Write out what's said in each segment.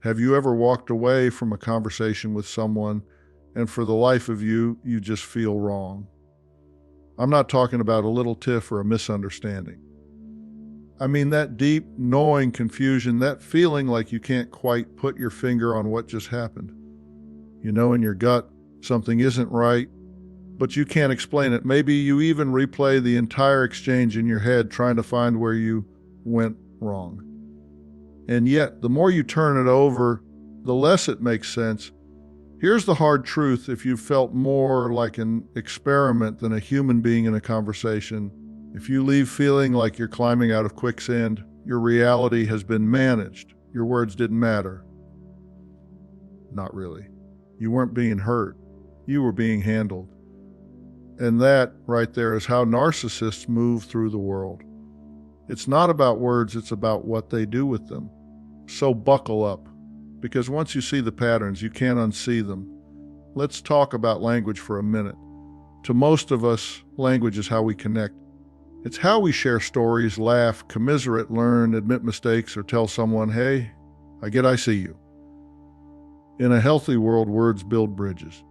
Have you ever walked away from a conversation with someone and for the life of you, you just feel wrong? I'm not talking about a little tiff or a misunderstanding. I mean that deep, gnawing confusion, that feeling like you can't quite put your finger on what just happened. You know in your gut something isn't right, but you can't explain it. Maybe you even replay the entire exchange in your head trying to find where you went wrong. And yet, the more you turn it over, the less it makes sense. Here's the hard truth: if you felt more like an experiment than a human being in a conversation, if you leave feeling like you're climbing out of quicksand, your reality has been managed. Your words didn't matter. Not really. You weren't being hurt. You were being handled. And that, right there, is how narcissists move through the world. It's not about words, it's about what they do with them. So buckle up, because once you see the patterns, you can't unsee them. Let's talk about language for a minute. To most of us, language is how we connect. It's how we share stories, laugh, commiserate, learn, admit mistakes, or tell someone, hey, I get I see you. In a healthy world, words build bridges.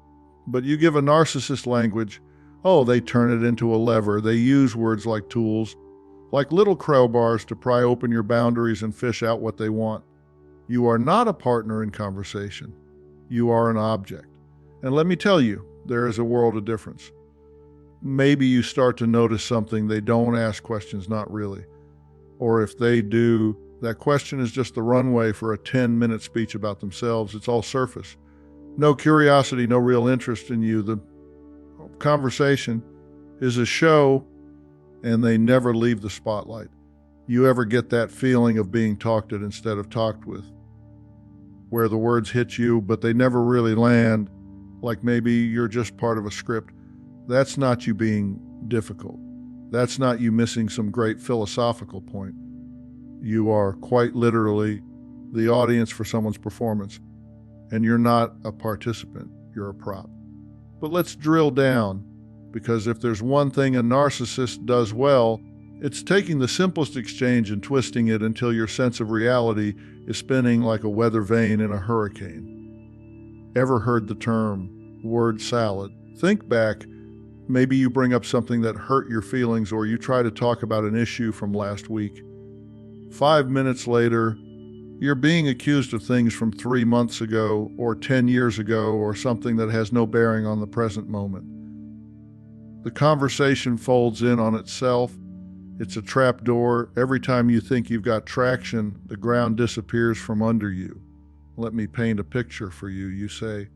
But you give a narcissist language, oh, they turn it into a lever. They use words like tools, like little crowbars to pry open your boundaries and fish out what they want. You are not a partner in conversation. You are an object. And let me tell you, there is a world of difference. Maybe you start to notice something. They don't ask questions, not really. Or if they do, that question is just the runway for a 10-minute speech about themselves. It's all surface. No curiosity, no real interest in you. The conversation is a show, and they never leave the spotlight. You ever get that feeling of being talked at instead of talked with, where the words hit you, but they never really land, like maybe you're just part of a script? That's not you being difficult. That's not you missing some great philosophical point. You are quite literally the audience for someone's performance, and you're not a participant, you're a prop. But let's drill down, because if there's one thing a narcissist does well, it's taking the simplest exchange and twisting it until your sense of reality is spinning like a weather vane in a hurricane. Ever heard the term word salad? Think back. Maybe you bring up something that hurt your feelings, or you try to talk about an issue from last week. 5 minutes later, you're being accused of things from 3 months ago, or 10 years ago, or something that has no bearing on the present moment. The conversation folds in on itself. It's a trap door. Every time you think you've got traction, the ground disappears from under you. Let me paint a picture for you. You say,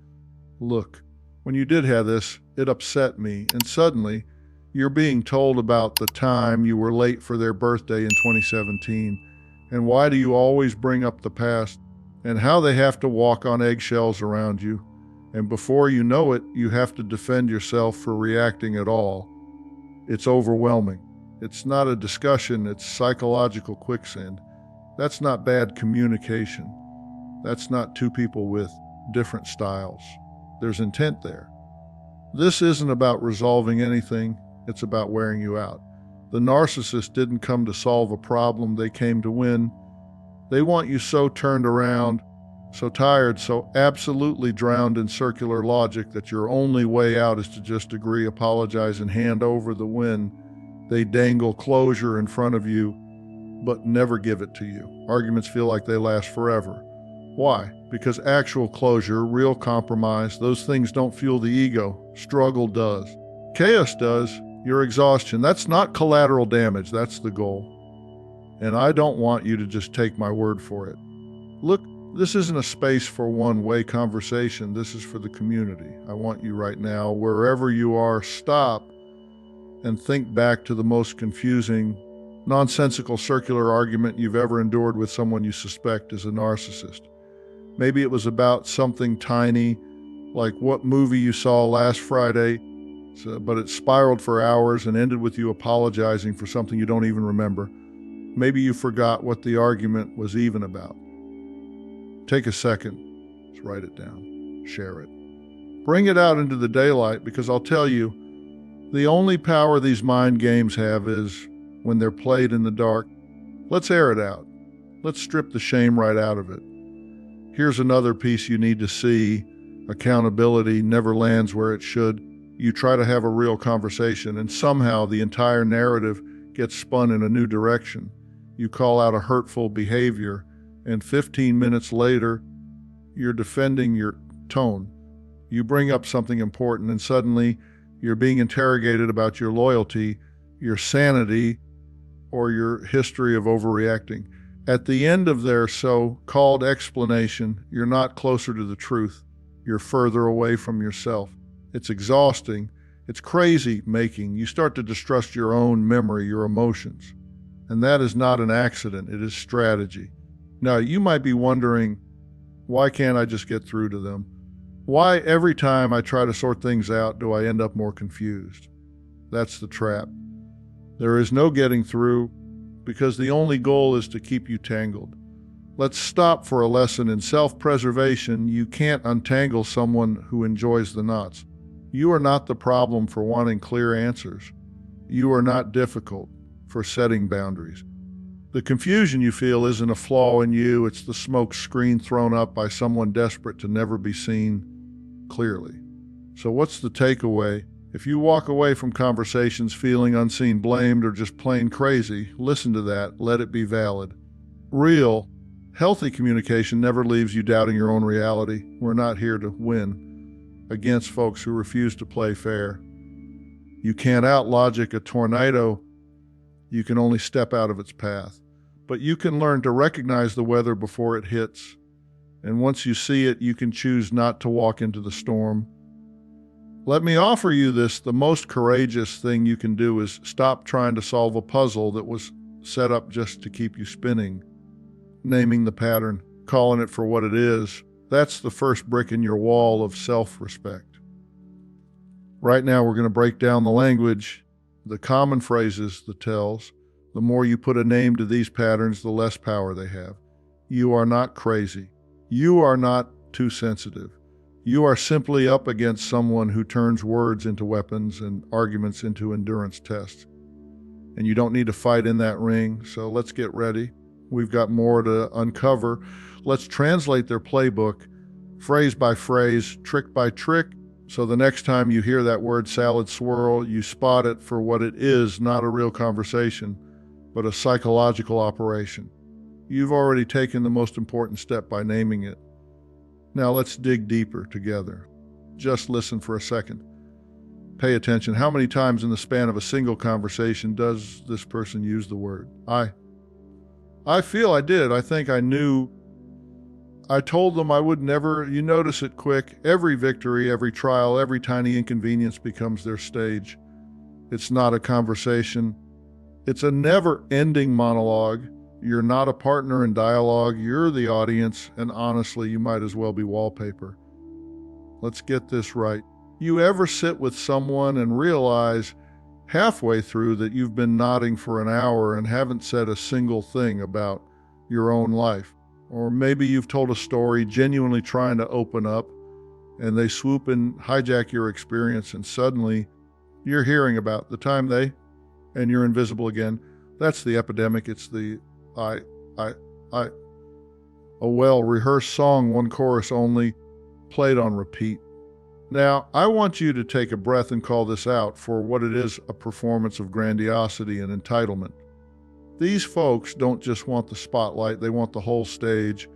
look, when you did have this, it upset me, and suddenly you're being told about the time you were late for their birthday in 2017, and why do you always bring up the past, and how they have to walk on eggshells around you, and before you know it, you have to defend yourself for reacting at all. It's overwhelming. It's not a discussion, it's psychological quicksand. That's not bad communication. That's not two people with different styles. There's intent there. This isn't about resolving anything, it's about wearing you out. The narcissist didn't come to solve a problem, they came to win. They want you so turned around, so tired, so absolutely drowned in circular logic that your only way out is to just agree, apologize, and hand over the win. They dangle closure in front of you, but never give it to you. Arguments feel like they last forever. Why? Because actual closure, real compromise, those things don't fuel the ego. Struggle does. Chaos does. Your exhaustion. That's not collateral damage. That's the goal. And I don't want you to just take my word for it. Look, this isn't a space for one-way conversation. This is for the community. I want you right now, wherever you are, stop and think back to the most confusing, nonsensical circular argument you've ever endured with someone you suspect is a narcissist. Maybe it was about something tiny, like what movie you saw last Friday, but it spiraled for hours and ended with you apologizing for something you don't even remember. Maybe you forgot what the argument was even about. Take a second, just write it down, share it. Bring it out into the daylight, because I'll tell you, the only power these mind games have is when they're played in the dark. Let's air it out. Let's strip the shame right out of it. Here's another piece you need to see. Accountability never lands where it should. You try to have a real conversation, and somehow the entire narrative gets spun in a new direction. You call out a hurtful behavior, and 15 minutes later, you're defending your tone. You bring up something important, and suddenly you're being interrogated about your loyalty, your sanity, or your history of overreacting. At the end of their so-called explanation, you're not closer to the truth. You're further away from yourself. It's exhausting. It's crazy making. You start to distrust your own memory, your emotions. And that is not an accident. It is strategy. Now, you might be wondering, why can't I just get through to them? Why every time I try to sort things out do I end up more confused? That's the trap. There is no getting through, because the only goal is to keep you tangled. Let's stop for a lesson in self-preservation. You can't untangle someone who enjoys the knots. You are not the problem for wanting clear answers. You are not difficult for setting boundaries. The confusion you feel isn't a flaw in you, it's the smoke screen thrown up by someone desperate to never be seen clearly. So what's the takeaway? If you walk away from conversations feeling unseen, blamed, or just plain crazy, listen to that. Let it be valid. Real, healthy communication never leaves you doubting your own reality. We're not here to win against folks who refuse to play fair. You can't out-logic a tornado. You can only step out of its path. But you can learn to recognize the weather before it hits. And once you see it, you can choose not to walk into the storm. Let me offer you this. The most courageous thing you can do is stop trying to solve a puzzle that was set up just to keep you spinning. Naming the pattern, calling it for what it is, that's the first brick in your wall of self-respect. Right now, we're going to break down the language, the common phrases, the tells. The more you put a name to these patterns, the less power they have. You are not crazy. You are not too sensitive. You are simply up against someone who turns words into weapons and arguments into endurance tests. And you don't need to fight in that ring, so let's get ready. We've got more to uncover. Let's translate their playbook, phrase by phrase, trick by trick, so the next time you hear that word salad swirl, you spot it for what it is, not a real conversation, but a psychological operation. You've already taken the most important step by naming it. Now let's dig deeper together. Just listen for a second. Pay attention. How many times in the span of a single conversation does this person use the word I feel I did. I think I knew. I told them I would never. You notice it quick. Every victory, every trial, every tiny inconvenience becomes their stage. It's not a conversation. It's a never-ending monologue. You're not a partner in dialogue. You're the audience, and honestly, you might as well be wallpaper. Let's get this right. You ever sit with someone and realize halfway through that you've been nodding for an hour and haven't said a single thing about your own life? Or maybe you've told a story genuinely trying to open up, and they swoop and hijack your experience, and suddenly you're hearing about the time and you're invisible again. That's the epidemic. It's the a well-rehearsed song, one chorus only, played on repeat. Now, I want you to take a breath and call this out for what it is, a performance of grandiosity and entitlement. These folks don't just want the spotlight, they want the whole stage.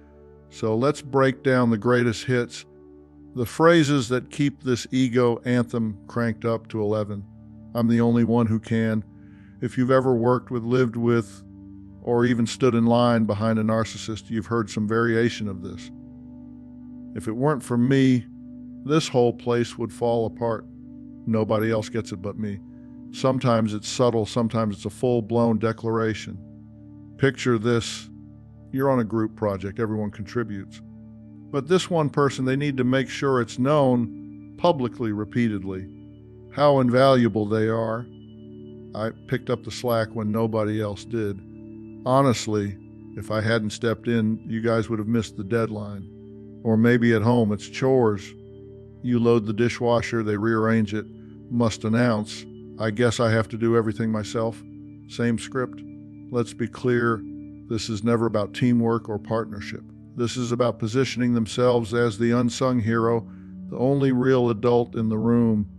So let's break down the greatest hits, the phrases that keep this ego anthem cranked up to 11. I'm the only one who can. If you've ever worked with, lived with, or even stood in line behind a narcissist, you've heard some variation of this. If it weren't for me, this whole place would fall apart. Nobody else gets it but me. Sometimes it's subtle, sometimes it's a full-blown declaration. Picture this. You're on a group project, everyone contributes. But this one person, they need to make sure it's known publicly, repeatedly, how invaluable they are. I picked up the slack when nobody else did. Honestly, if I hadn't stepped in, you guys would have missed the deadline. Or maybe at home, it's chores. You load the dishwasher, they rearrange it, must announce, I guess I have to do everything myself. Same script. Let's be clear, this is never about teamwork or partnership. This is about positioning themselves as the unsung hero, the only real adult in the room,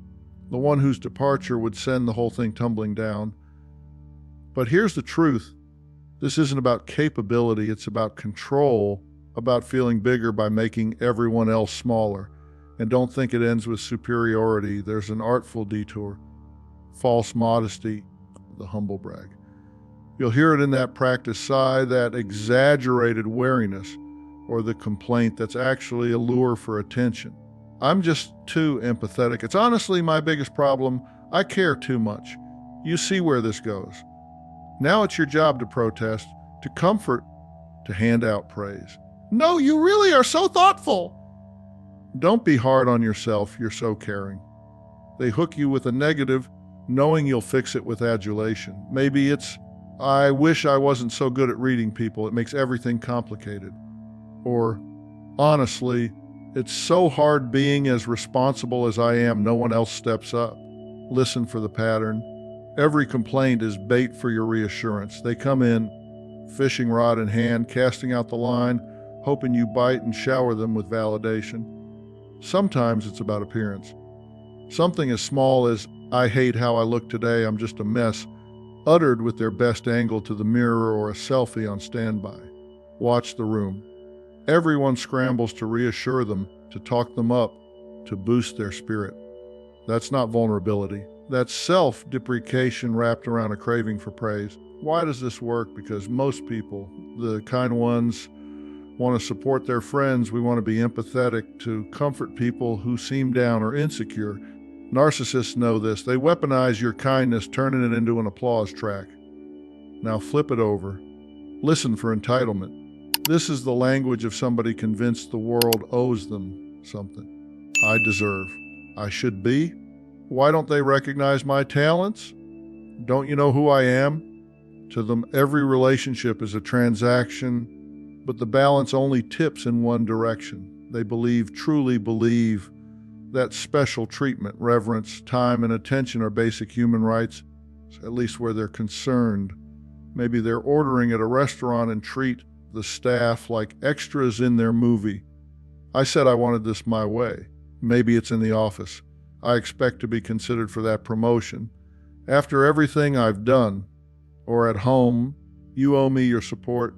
the one whose departure would send the whole thing tumbling down. But here's the truth. This isn't about capability, it's about control, about feeling bigger by making everyone else smaller. And don't think it ends with superiority. There's an artful detour. False modesty, the humble brag. You'll hear it in that practice sigh, that exaggerated wariness, or the complaint that's actually a lure for attention. I'm just too empathetic. It's honestly my biggest problem. I care too much. You see where this goes. Now it's your job to protest, to comfort, to hand out praise. No, you really are so thoughtful. Don't be hard on yourself. You're so caring. They hook you with a negative, knowing you'll fix it with adulation. Maybe it's, I wish I wasn't so good at reading people. It makes everything complicated. Or, honestly, it's so hard being as responsible as I am. No one else steps up. Listen for the pattern. Every complaint is bait for your reassurance. They come in, fishing rod in hand, casting out the line, hoping you bite and shower them with validation. Sometimes it's about appearance. Something as small as, I hate how I look today, I'm just a mess, uttered with their best angle to the mirror or a selfie on standby. Watch the room. Everyone scrambles to reassure them, to talk them up, to boost their spirit. That's not vulnerability. That's self-deprecation wrapped around a craving for praise. Why does this work? Because most people, the kind ones, want to support their friends. We want to be empathetic, to comfort people who seem down or insecure. Narcissists know this. They weaponize your kindness, turning it into an applause track. Now flip it over. Listen for entitlement. This is the language of somebody convinced the world owes them something. I deserve. I should be. Why don't they recognize my talents? Don't you know who I am? To them, every relationship is a transaction, but the balance only tips in one direction. They truly believe, that special treatment, reverence, time, and attention are basic human rights, at least where they're concerned. Maybe they're ordering at a restaurant and treat the staff like extras in their movie. I said I wanted this my way. Maybe it's in the office. I expect to be considered for that promotion. After everything I've done, or at home, you owe me your support.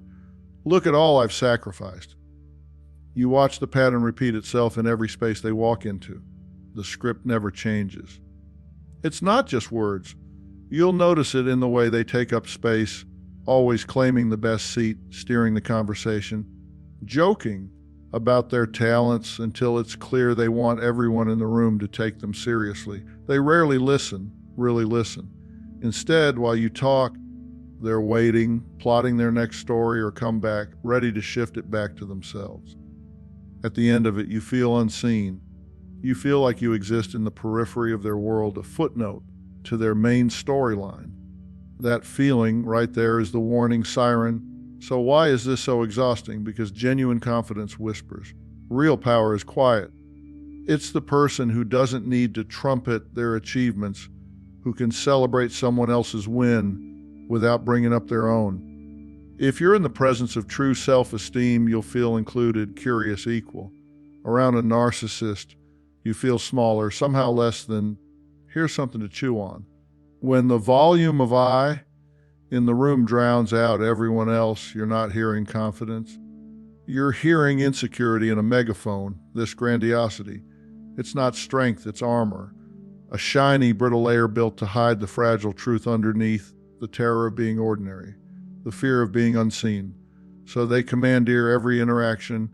Look at all I've sacrificed. You watch the pattern repeat itself in every space they walk into. The script never changes. It's not just words. You'll notice it in the way they take up space, always claiming the best seat, steering the conversation, joking about their talents until it's clear they want everyone in the room to take them seriously. They rarely listen, really listen. Instead, while you talk, they're waiting, plotting their next story or comeback, ready to shift it back to themselves. At the end of it, you feel unseen. You feel like you exist in the periphery of their world, a footnote to their main storyline. That feeling right there is the warning siren. So why is this so exhausting? Because genuine confidence whispers. Real power is quiet. It's the person who doesn't need to trumpet their achievements, who can celebrate someone else's win without bringing up their own. If you're in the presence of true self-esteem, you'll feel included, curious, equal. Around a narcissist, you feel smaller, somehow less than, here's something to chew on. When the volume of I in the room drowns out everyone else, you're not hearing confidence. You're hearing insecurity in a megaphone, this grandiosity. It's not strength, it's armor. A shiny, brittle layer built to hide the fragile truth underneath, the terror of being ordinary, the fear of being unseen. So they commandeer every interaction,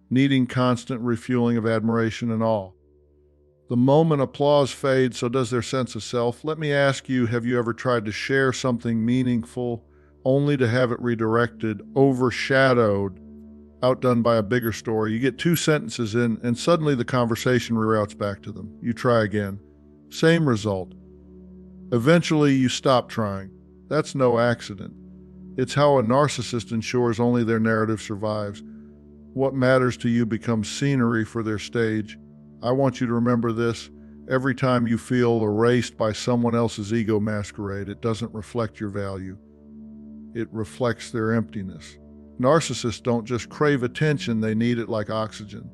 needing constant refueling of admiration and awe. The moment applause fades, so does their sense of self. Let me ask you, have you ever tried to share something meaningful only to have it redirected, overshadowed, outdone by a bigger story? You get 2 sentences in, and suddenly the conversation reroutes back to them. You try again. Same result. Eventually, you stop trying. That's no accident. It's how a narcissist ensures only their narrative survives. What matters to you becomes scenery for their stage. I want you to remember this. Every time you feel erased by someone else's ego masquerade, it doesn't reflect your value. It reflects their emptiness. Narcissists don't just crave attention, they need it like oxygen.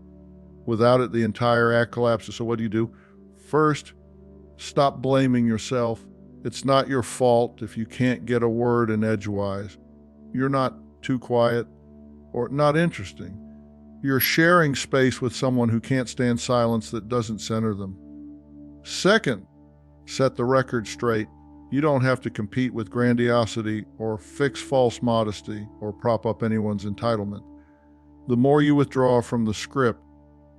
Without it, the entire act collapses. So what do? First, stop blaming yourself. It's not your fault if you can't get a word in edgewise. You're not too quiet or not interesting. You're sharing space with someone who can't stand silence that doesn't center them. Second, set the record straight. You don't have to compete with grandiosity or fix false modesty or prop up anyone's entitlement. The more you withdraw from the script,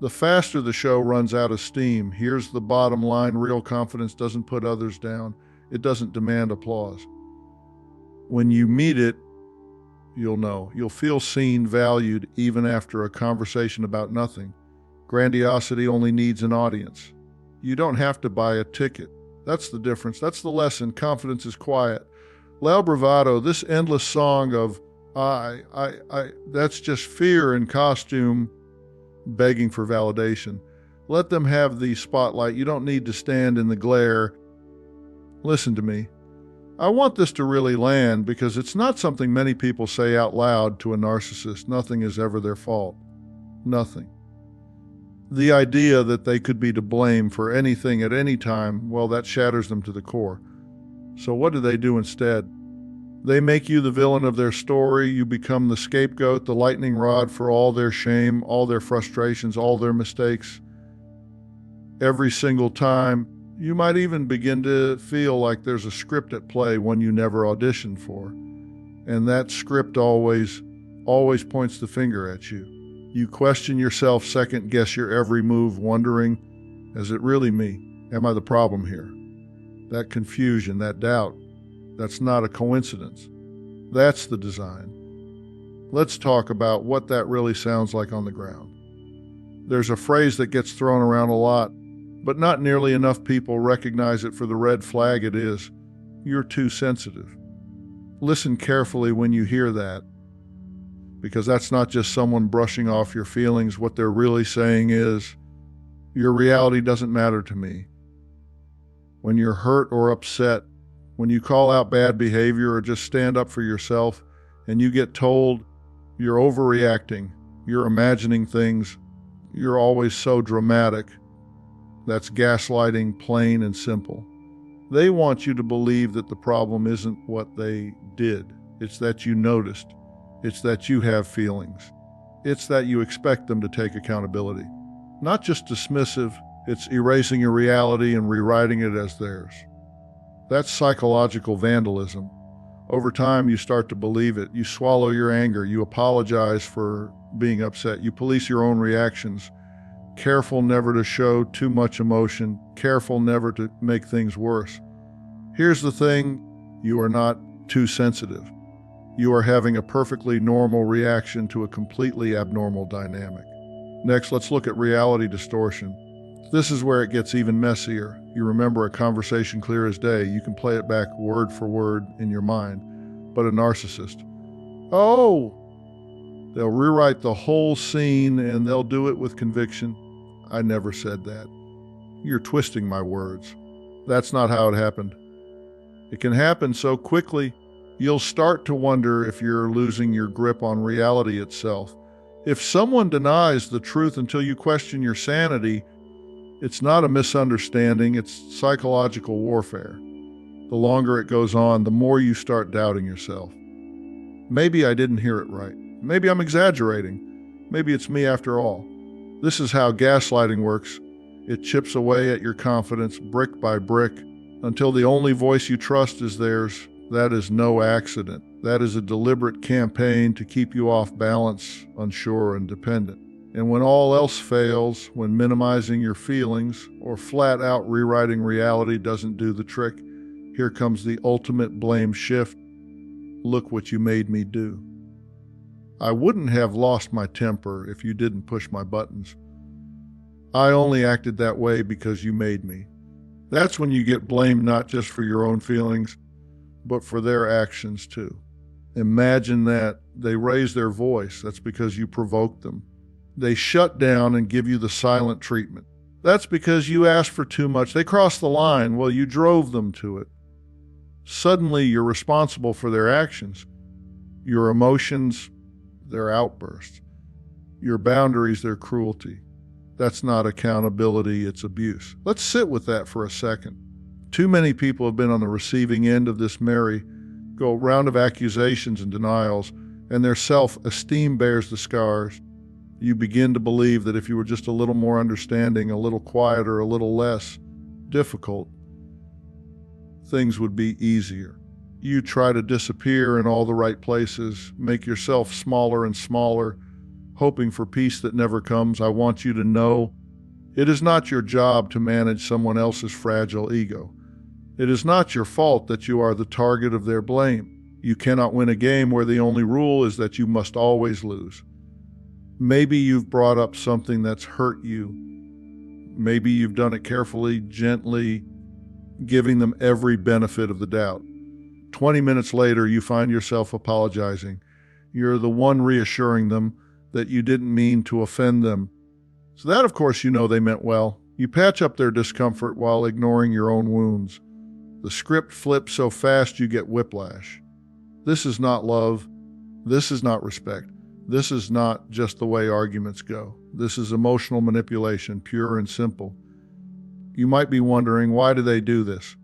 the faster the show runs out of steam. Here's the bottom line: real confidence doesn't put others down. It doesn't demand applause. When you meet it, you'll know. You'll feel seen, valued, even after a conversation about nothing. Grandiosity only needs an audience. You don't have to buy a ticket. That's the difference. That's the lesson. Confidence is quiet. Loud bravado, this endless song of that's just fear in costume, begging for validation. Let them have the spotlight. You don't need to stand in the glare. Listen to me. I want this to really land because it's not something many people say out loud to a narcissist. Nothing is ever their fault. Nothing. The idea that they could be to blame for anything at any time, well, that shatters them to the core. So what do they do instead? They make you the villain of their story. You become the scapegoat, the lightning rod for all their shame, all their frustrations, all their mistakes. Every single time, you might even begin to feel like there's a script at play, one you never auditioned for. And that script always points the finger at you. You question yourself, second guess your every move, wondering, is it really me? Am I the problem here? That confusion, that doubt, that's not a coincidence. That's the design. Let's talk about what that really sounds like on the ground. There's a phrase that gets thrown around a lot, but not nearly enough people recognize it for the red flag it is. You're too sensitive. Listen carefully when you hear that, because that's not just someone brushing off your feelings. What they're really saying is, your reality doesn't matter to me. When you're hurt or upset, when you call out bad behavior or just stand up for yourself, and you get told you're overreacting, you're imagining things, you're always so dramatic, that's gaslighting, plain and simple. They want you to believe that the problem isn't what they did. It's that you noticed. It's that you have feelings. It's that you expect them to take accountability. Not just dismissive, it's erasing your reality and rewriting it as theirs. That's psychological vandalism. Over time, you start to believe it. You swallow your anger. You apologize for being upset. You police your own reactions. Careful never to show too much emotion. Careful never to make things worse. Here's the thing, you are not too sensitive. You are having a perfectly normal reaction to a completely abnormal dynamic. Next, let's look at reality distortion. This is where it gets even messier. You remember a conversation clear as day. You can play it back word for word in your mind. But a narcissist, they'll rewrite the whole scene and they'll do it with conviction. I never said that. You're twisting my words. That's not how it happened. It can happen so quickly, you'll start to wonder if you're losing your grip on reality itself. If someone denies the truth until you question your sanity, it's not a misunderstanding, it's psychological warfare. The longer it goes on, the more you start doubting yourself. Maybe I didn't hear it right. Maybe I'm exaggerating. Maybe it's me after all. This is how gaslighting works. It chips away at your confidence brick by brick until the only voice you trust is theirs. That is no accident. That is a deliberate campaign to keep you off balance, unsure, and dependent. And when all else fails, when minimizing your feelings or flat out rewriting reality doesn't do the trick, here comes the ultimate blame shift. Look what you made me do. I wouldn't have lost my temper if you didn't push my buttons. I only acted that way because you made me. That's when you get blamed not just for your own feelings, but for their actions too. Imagine that. They raise their voice. That's because you provoked them. They shut down and give you the silent treatment. That's because you asked for too much. They crossed the line. Well, you drove them to it. Suddenly, you're responsible for their actions. Your emotions, their outbursts. Your boundaries, their cruelty. That's not accountability, it's abuse. Let's sit with that for a second. Too many people have been on the receiving end of this merry-go round of accusations and denials, and their self-esteem bears the scars. You begin to believe that if you were just a little more understanding, a little quieter, a little less difficult, things would be easier. You try to disappear in all the right places, make yourself smaller and smaller, hoping for peace that never comes. I want you to know it is not your job to manage someone else's fragile ego. It is not your fault that you are the target of their blame. You cannot win a game where the only rule is that you must always lose. Maybe you've brought up something that's hurt you. Maybe you've done it carefully, gently, giving them every benefit of the doubt. 20 minutes later, you find yourself apologizing. You're the one reassuring them that you didn't mean to offend them. So that, of course, you know they meant well. You patch up their discomfort while ignoring your own wounds. The script flips so fast you get whiplash. This is not love. This is not respect. This is not just the way arguments go. This is emotional manipulation, pure and simple. You might be wondering, why do they do this?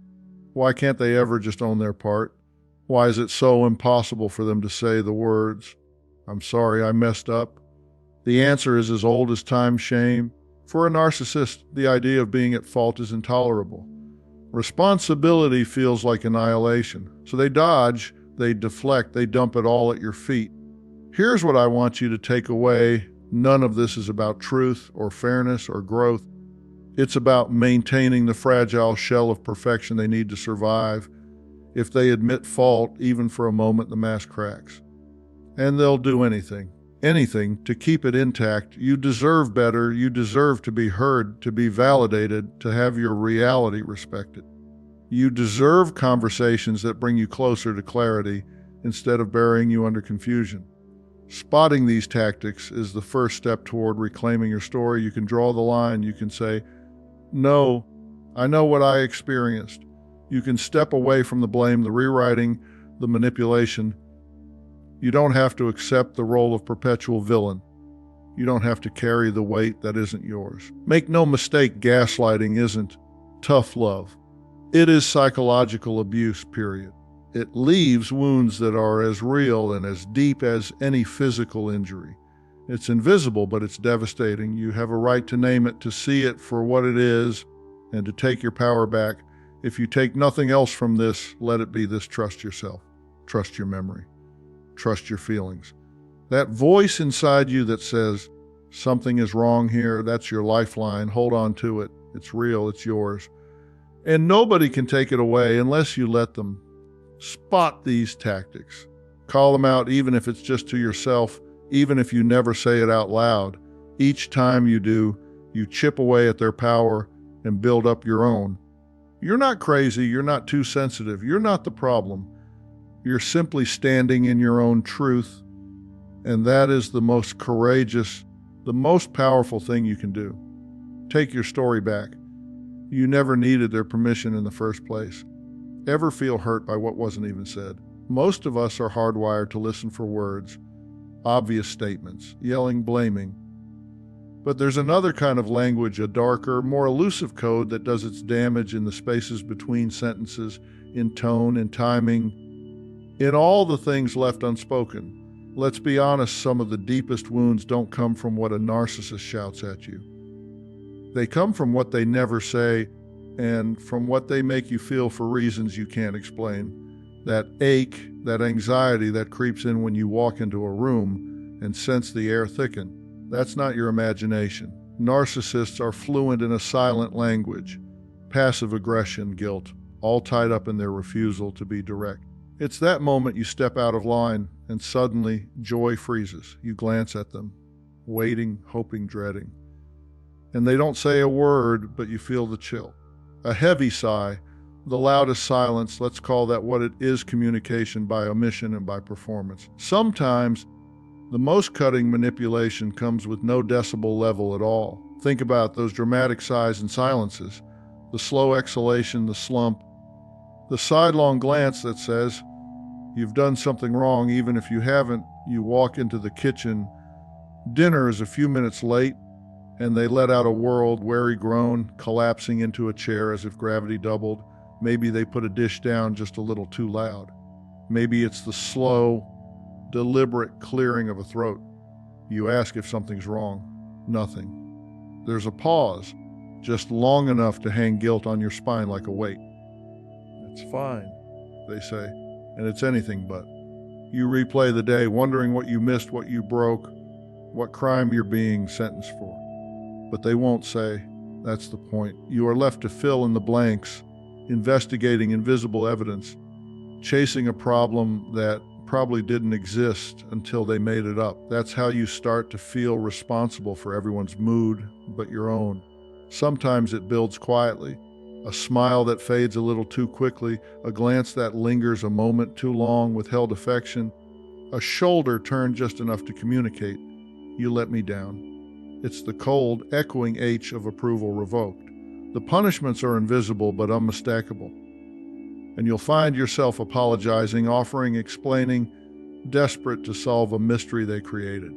Why can't they ever just own their part? Why is it so impossible for them to say the words, "I'm sorry, I messed up"? The answer is as old as time: shame. For a narcissist, the idea of being at fault is intolerable. Responsibility feels like annihilation. So they dodge, they deflect, they dump it all at your feet. Here's what I want you to take away. None of this is about truth or fairness or growth. It's about maintaining the fragile shell of perfection they need to survive. If they admit fault, even for a moment, the mask cracks. And they'll do anything to keep it intact. You deserve better. You deserve to be heard, to be validated, to have your reality respected. You deserve conversations that bring you closer to clarity instead of burying you under confusion. Spotting these tactics is the first step toward reclaiming your story. You can draw the line. You can say, "No, I know what I experienced." You can step away from the blame, the rewriting, the manipulation. You don't have to accept the role of perpetual villain. You don't have to carry the weight that isn't yours. Make no mistake, gaslighting isn't tough love. It is psychological abuse, period. It leaves wounds that are as real and as deep as any physical injury. It's invisible, but it's devastating. You have a right to name it, to see it for what it is, and to take your power back. If you take nothing else from this, let it be this: trust yourself, trust your memory, trust your feelings. That voice inside you that says, something is wrong here, that's your lifeline. Hold on to it. It's real, it's yours. And nobody can take it away unless you let them. Spot these tactics. Call them out, even if it's just to yourself, even if you never say it out loud. Each time you do, you chip away at their power and build up your own. You're not crazy, you're not too sensitive, you're not the problem. You're simply standing in your own truth, and that is the most courageous, the most powerful thing you can do. Take your story back. You never needed their permission in the first place. Ever feel hurt by what wasn't even said? Most of us are hardwired to listen for words, obvious statements, yelling, blaming. But there's another kind of language, a darker, more elusive code that does its damage in the spaces between sentences, in tone, in timing, in all the things left unspoken. Let's be honest, some of the deepest wounds don't come from what a narcissist shouts at you. They come from what they never say and from what they make you feel for reasons you can't explain. That ache, that anxiety that creeps in when you walk into a room and sense the air thicken. That's not your imagination. Narcissists are fluent in a silent language, passive aggression, guilt, all tied up in their refusal to be direct. It's that moment you step out of line and suddenly joy freezes. You glance at them, waiting, hoping, dreading. And they don't say a word, but you feel the chill. A heavy sigh, the loudest silence, let's call that what it is: communication by omission and by performance. Sometimes the most cutting manipulation comes with no decibel level at all. Think about those dramatic sighs and silences, the slow exhalation, the slump, the sidelong glance that says, You've done something wrong, even if you haven't. You walk into the kitchen. Dinner is a few minutes late, and they let out a weary groan, collapsing into a chair as if gravity doubled. Maybe they put a dish down just a little too loud. Maybe it's the slow, deliberate clearing of a throat. You ask if something's wrong. Nothing. There's a pause, just long enough to hang guilt on your spine like a weight. It's fine, they say, and it's anything but. You replay the day, wondering what you missed, what you broke, what crime you're being sentenced for. But they won't say. That's the point. You are left to fill in the blanks, investigating invisible evidence, chasing a problem that probably didn't exist until they made it up. That's how you start to feel responsible for everyone's mood but your own. Sometimes it builds quietly. A smile that fades a little too quickly, a glance that lingers a moment too long, withheld affection, a shoulder turned just enough to communicate, "You let me down." It's the cold, echoing H of approval revoked. The punishments are invisible but unmistakable. And you'll find yourself apologizing, offering, explaining, desperate to solve a mystery they created.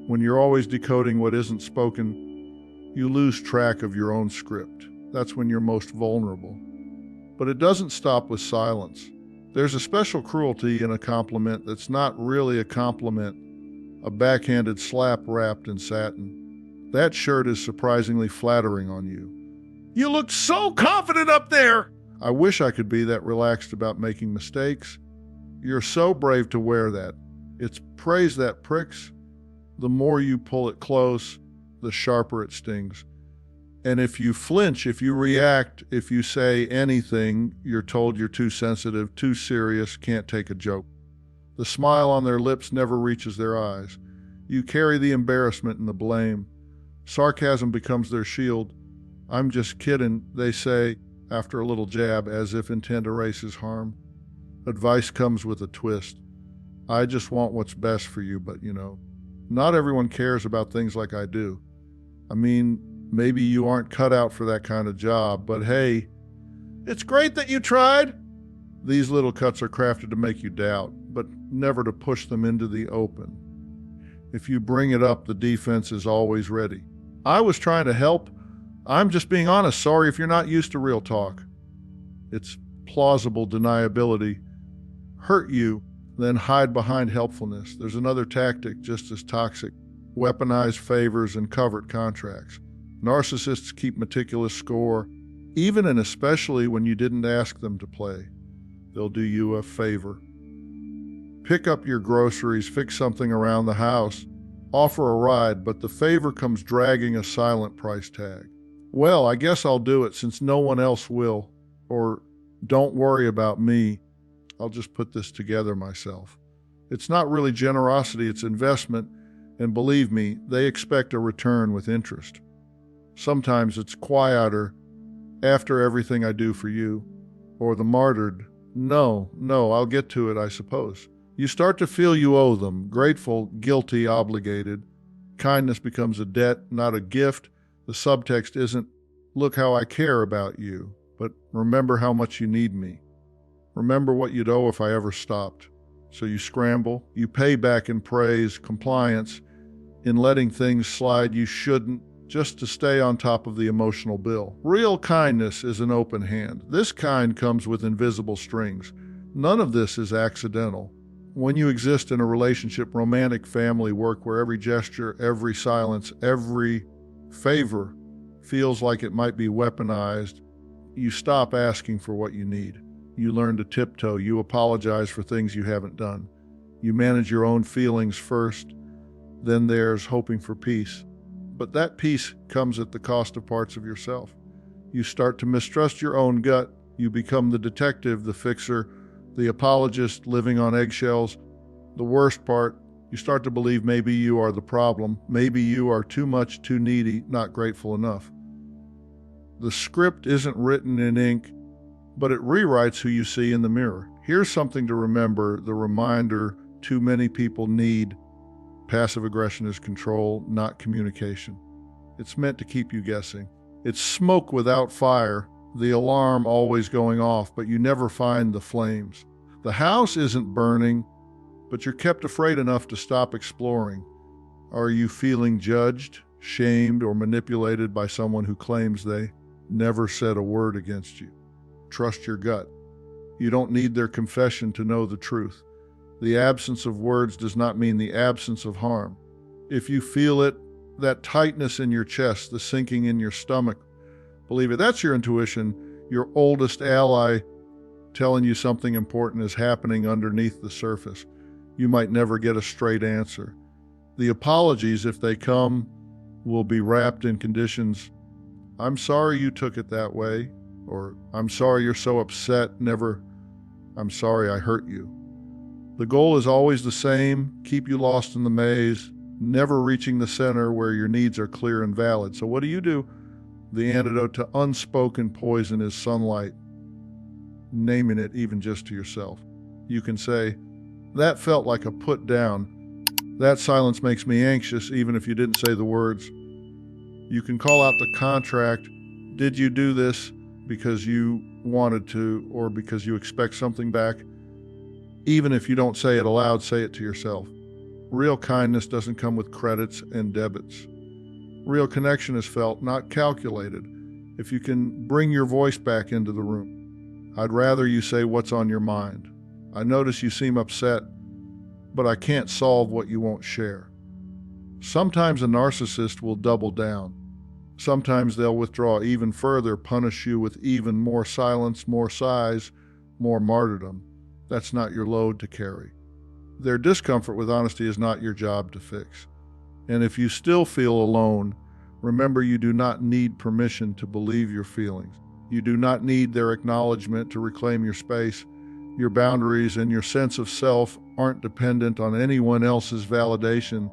When you're always decoding what isn't spoken, you lose track of your own script. That's when you're most vulnerable. But it doesn't stop with silence. There's a special cruelty in a compliment that's not really a compliment, a backhanded slap wrapped in satin. That shirt is surprisingly flattering on you. "You looked so confident up there!" I wish I could be that relaxed about making mistakes. You're so brave to wear that. It's praise that pricks. The more you pull it close, the sharper it stings. And if you flinch, if you react, if you say anything, you're told you're too sensitive, too serious, can't take a joke. The smile on their lips never reaches their eyes. You carry the embarrassment and the blame. Sarcasm becomes their shield. "I'm just kidding," they say, after a little jab, as if intent erases harm. Advice comes with a twist. "I just want what's best for you, but not everyone cares about things like I do. I mean, maybe you aren't cut out for that kind of job, but hey, it's great that you tried." These little cuts are crafted to make you doubt, but never to push them into the open. If you bring it up, the defense is always ready. "I was trying to help. I'm just being honest. Sorry if you're not used to real talk." It's plausible deniability. Hurt you, then hide behind helpfulness. There's another tactic just as toxic. Weaponize favors and covert contracts. Narcissists keep meticulous score, even and especially when you didn't ask them to play. They'll do you a favor. Pick up your groceries, fix something around the house, offer a ride, but the favor comes dragging a silent price tag. "Well, I guess I'll do it since no one else will," or "Don't worry about me. I'll just put this together myself." It's not really generosity, it's investment, and believe me, they expect a return with interest. Sometimes it's quieter, "After everything I do for you," or the martyred, No, I'll get to it, I suppose." You start to feel you owe them, grateful, guilty, obligated. Kindness becomes a debt, not a gift. The subtext isn't, "Look how I care about you," but "Remember how much you need me. Remember what you'd owe if I ever stopped." So you scramble, you pay back in praise, compliance, in letting things slide you shouldn't, just to stay on top of the emotional bill. Real kindness is an open hand. This kind comes with invisible strings. None of this is accidental. When you exist in a relationship, romantic, family, work, where every gesture, every silence, every favor feels like it might be weaponized, you stop asking for what you need. You learn to tiptoe. You apologize for things you haven't done. You manage your own feelings first, then theirs, hoping for peace. But that peace comes at the cost of parts of yourself. You start to mistrust your own gut. You become the detective, the fixer, the apologist, living on eggshells. The worst part, you start to believe maybe you are the problem. Maybe you are too much, too needy, not grateful enough. The script isn't written in ink, but it rewrites who you see in the mirror. Here's something to remember, the reminder too many people need. Passive aggression is control, not communication. It's meant to keep you guessing. It's smoke without fire, the alarm always going off, but you never find the flames. The house isn't burning, but you're kept afraid enough to stop exploring. Are you feeling judged, shamed, or manipulated by someone who claims they never said a word against you? Trust your gut. You don't need their confession to know the truth. The absence of words does not mean the absence of harm. If you feel it, that tightness in your chest, the sinking in your stomach, believe it, that's your intuition, your oldest ally telling you something important is happening underneath the surface. You might never get a straight answer. The apologies, if they come, will be wrapped in conditions. I'm sorry you took it that way, or I'm sorry you're so upset, never, I'm sorry I hurt you. The goal is always the same, keep you lost in the maze, never reaching the center where your needs are clear and valid. So what do? The antidote to unspoken poison is sunlight, naming it even just to yourself. You can say, that felt like a put down. That silence makes me anxious, even if you didn't say the words. You can call out the contract. Did you do this because you wanted to or because you expect something back? Even if you don't say it aloud, say it to yourself. Real kindness doesn't come with credits and debits. Real connection is felt, not calculated. If you can bring your voice back into the room, I'd rather you say what's on your mind. I notice you seem upset, but I can't solve what you won't share. Sometimes a narcissist will double down. Sometimes they'll withdraw even further, punish you with even more silence, more sighs, more martyrdom. That's not your load to carry. Their discomfort with honesty is not your job to fix. And if you still feel alone, remember you do not need permission to believe your feelings. You do not need their acknowledgement to reclaim your space. Your boundaries and your sense of self aren't dependent on anyone else's validation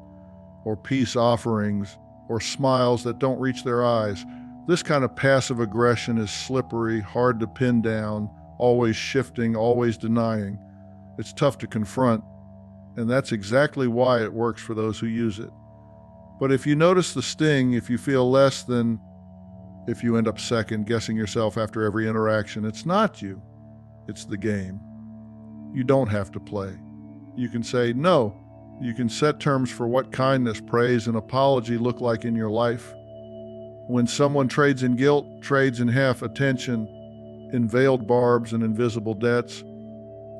or peace offerings or smiles that don't reach their eyes. This kind of passive aggression is slippery, hard to pin down, always shifting, always denying. It's tough to confront, and that's exactly why it works for those who use it. But if you notice the sting, if you feel less than, if you end up second guessing yourself after every interaction, it's not you, it's the game. You don't have to play. You can say no. You can set terms for what kindness, praise, and apology look like in your life. When someone trades in guilt, trades in half attention, in veiled barbs and invisible debts,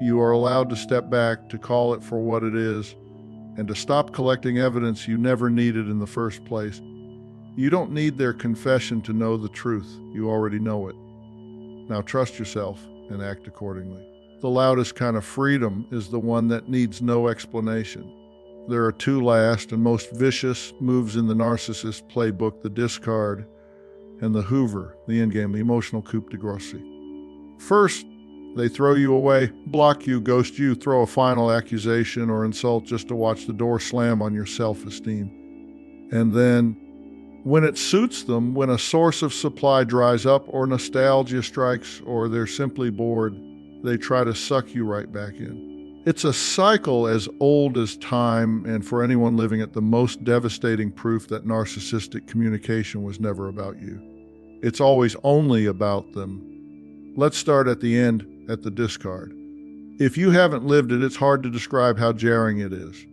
you are allowed to step back, to call it for what it is, and to stop collecting evidence you never needed in the first place. You don't need their confession to know the truth. You already know it. Now trust yourself and act accordingly. The loudest kind of freedom is the one that needs no explanation. There are two last and most vicious moves in the narcissist playbook: the discard and the Hoover, the endgame, the emotional coup de grace. First, they throw you away, block you, ghost you, throw a final accusation or insult just to watch the door slam on your self-esteem. And then, when it suits them, when a source of supply dries up or nostalgia strikes or they're simply bored, they try to suck you right back in. It's a cycle as old as time, and for anyone living it, the most devastating proof that narcissistic communication was never about you. It's always only about them. Let's start at the end, at the discard. If you haven't lived it, it's hard to describe how jarring it is.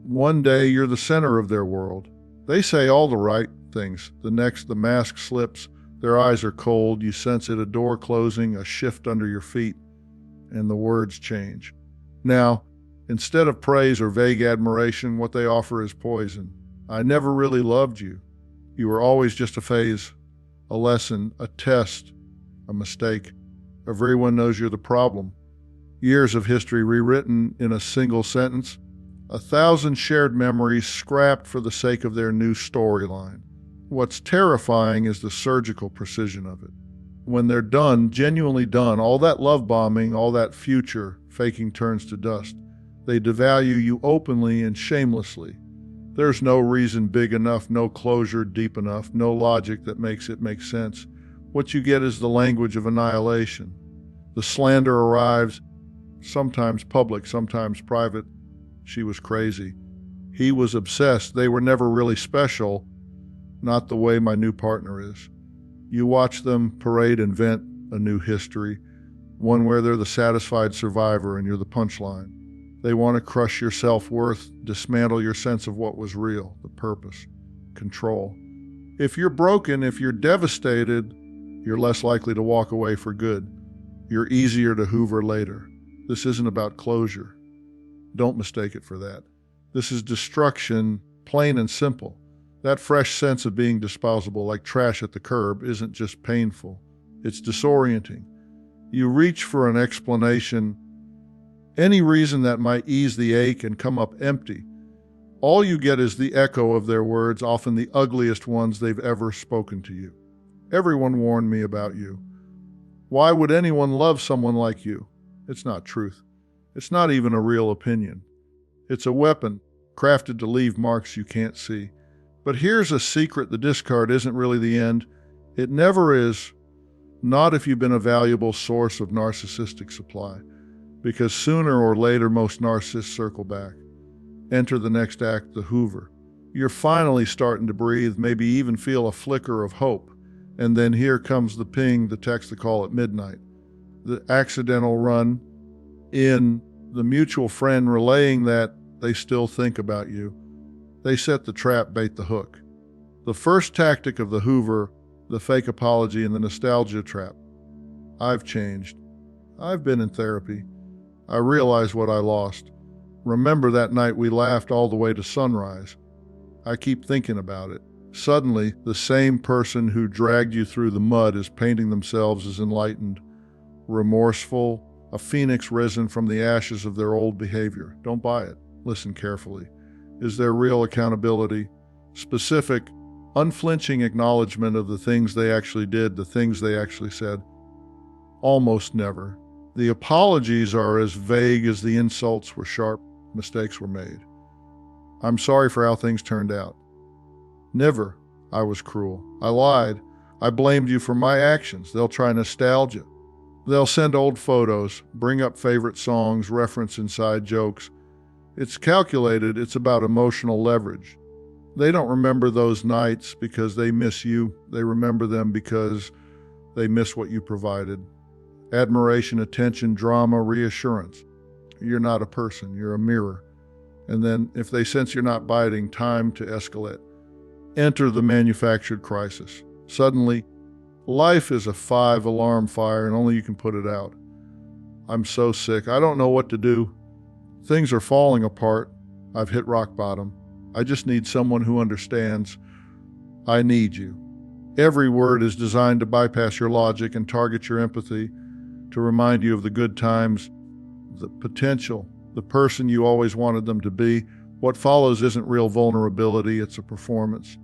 One day, you're the center of their world. They say all the right things. The next, the mask slips. Their eyes are cold. You sense it, a door closing, a shift under your feet, and the words change. Now, instead of praise or vague admiration, what they offer is poison. I never really loved you. You were always just a phase, a lesson, a test, a mistake. Everyone knows you're the problem. Years of history rewritten in a single sentence. 1,000 shared memories scrapped for the sake of their new storyline. What's terrifying is the surgical precision of it. When they're done, genuinely done, all that love bombing, all that future faking turns to dust. They devalue you openly and shamelessly. There's no reason big enough, no closure deep enough, no logic that makes it make sense. What you get is the language of annihilation. The slander arrives, sometimes public, sometimes private. She was crazy. He was obsessed. They were never really special, not the way my new partner is. You watch them parade, invent a new history. one where they're the satisfied survivor and you're the punchline. They want to crush your self-worth, dismantle your sense of what was real, the purpose, control. If you're broken, if you're devastated, you're less likely to walk away for good. You're easier to hoover later. This isn't about closure. Don't mistake it for that. This is destruction, plain and simple. That fresh sense of being disposable, like trash at the curb, isn't just painful. It's disorienting. You reach for an explanation, any reason that might ease the ache, and come up empty. All you get is the echo of their words, often the ugliest ones they've ever spoken to you. Everyone warned me about you. Why would anyone love someone like you? It's not truth. It's not even a real opinion. It's a weapon, crafted to leave marks you can't see. But here's a secret: the discard isn't really the end. It never is. Not if you've been a valuable source of narcissistic supply. Because sooner or later, most narcissists circle back. Enter the next act, the Hoover. You're finally starting to breathe, maybe even feel a flicker of hope. And then here comes the ping, the text, the call at midnight. The accidental run in, the mutual friend relaying that they still think about you. They set the trap, bait the hook. The first tactic of the Hoover, the fake apology and the nostalgia trap. I've changed. I've been in therapy. I realize what I lost. Remember that night we laughed all the way to sunrise? I keep thinking about it. Suddenly, the same person who dragged you through the mud is painting themselves as enlightened, remorseful, a phoenix risen from the ashes of their old behavior. Don't buy it. Listen carefully. Is there real accountability? Specific, unflinching acknowledgement of the things they actually did, the things they actually said? Almost never. The apologies are as vague as the insults were sharp. Mistakes were made. I'm sorry for how things turned out. Never. I was cruel. I lied. I blamed you for my actions. They'll try nostalgia. They'll send old photos, bring up favorite songs, reference inside jokes. It's calculated. It's about emotional leverage. They don't remember those nights because they miss you. They remember them because they miss what you provided. Admiration, attention, drama, reassurance. You're not a person. You're a mirror. And then if they sense you're not biting, time to escalate. Enter the manufactured crisis. Suddenly, life is a 5-alarm fire and only you can put it out. I'm so sick. I don't know what to do. Things are falling apart. I've hit rock bottom. I just need someone who understands. I need you. Every word is designed to bypass your logic and target your empathy, to remind you of the good times, the potential, the person you always wanted them to be. What follows isn't real vulnerability, it's a performance.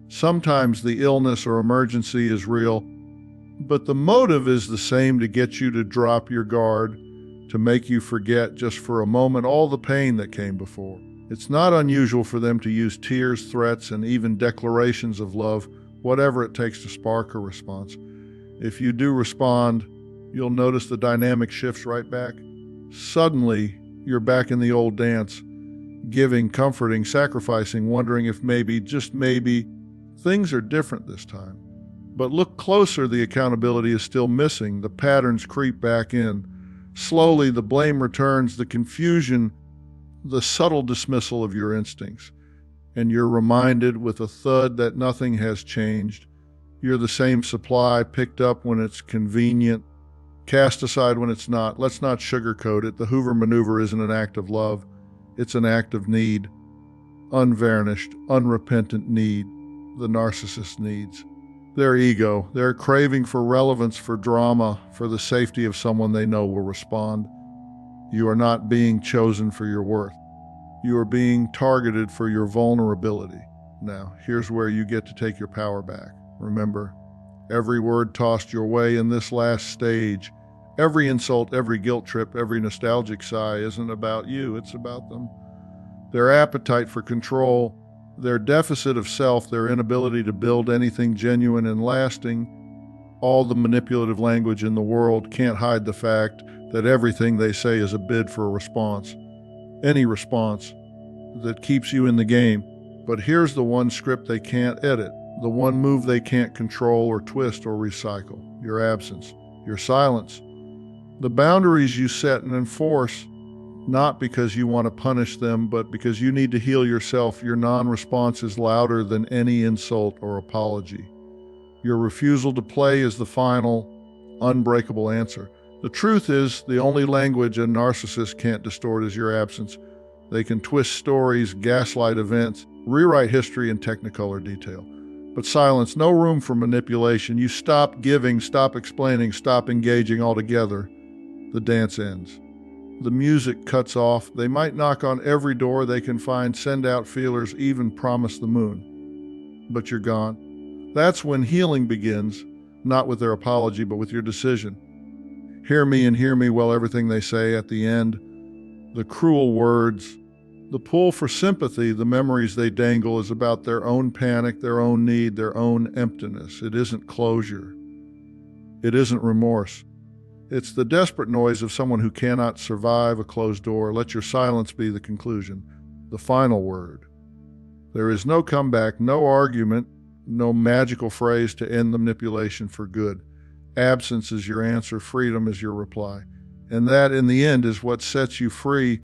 Sometimes the illness or emergency is real, but the motive is the same: to get you to drop your guard, to make you forget just for a moment all the pain that came before. It's not unusual for them to use tears, threats, and even declarations of love, whatever it takes to spark a response. If you do respond, you'll notice the dynamic shifts right back. Suddenly, you're back in the old dance, giving, comforting, sacrificing, wondering if maybe, just maybe, things are different this time. But look closer, the accountability is still missing. The patterns creep back in. Slowly, the blame returns, the confusion, the subtle dismissal of your instincts. And you're reminded with a thud that nothing has changed. You're the same supply, picked up when it's convenient, cast aside when it's not. Let's not sugarcoat it. The Hoover maneuver isn't an act of love. It's an act of need. Unvarnished, unrepentant need. The narcissist needs. Their ego, their craving for relevance, for drama, for the safety of someone they know will respond. You are not being chosen for your worth. You are being targeted for your vulnerability. Now, here's where you get to take your power back. Remember, every word tossed your way in this last stage, every insult, every guilt trip, every nostalgic sigh isn't about you, it's about them. Their appetite for control, their deficit of self, their inability to build anything genuine and lasting. All the manipulative language in the world can't hide the fact that everything they say is a bid for a response. Any response that keeps you in the game. But here's the one script they can't edit, the one move they can't control or twist or recycle: your absence, your silence. The boundaries you set and enforce, not because you want to punish them, but because you need to heal yourself. Your non-response is louder than any insult or apology. Your refusal to play is the final, unbreakable answer. The truth is, the only language a narcissist can't distort is your absence. They can twist stories, gaslight events, rewrite history in technicolor detail. But silence, no room for manipulation. You stop giving, stop explaining, stop engaging altogether. The dance ends. The music cuts off. They might knock on every door they can find, send out feelers, even promise the moon. But you're gone. That's when healing begins, not with their apology, but with your decision. Hear me and hear me well, everything they say at the end. The cruel words, the pull for sympathy, the memories they dangle is about their own panic, their own need, their own emptiness. It isn't closure. It isn't remorse. It's the desperate noise of someone who cannot survive a closed door. Let your silence be the conclusion, the final word. There is no comeback, no argument, no magical phrase to end the manipulation for good. Absence is your answer, freedom is your reply. And that, in the end, is what sets you free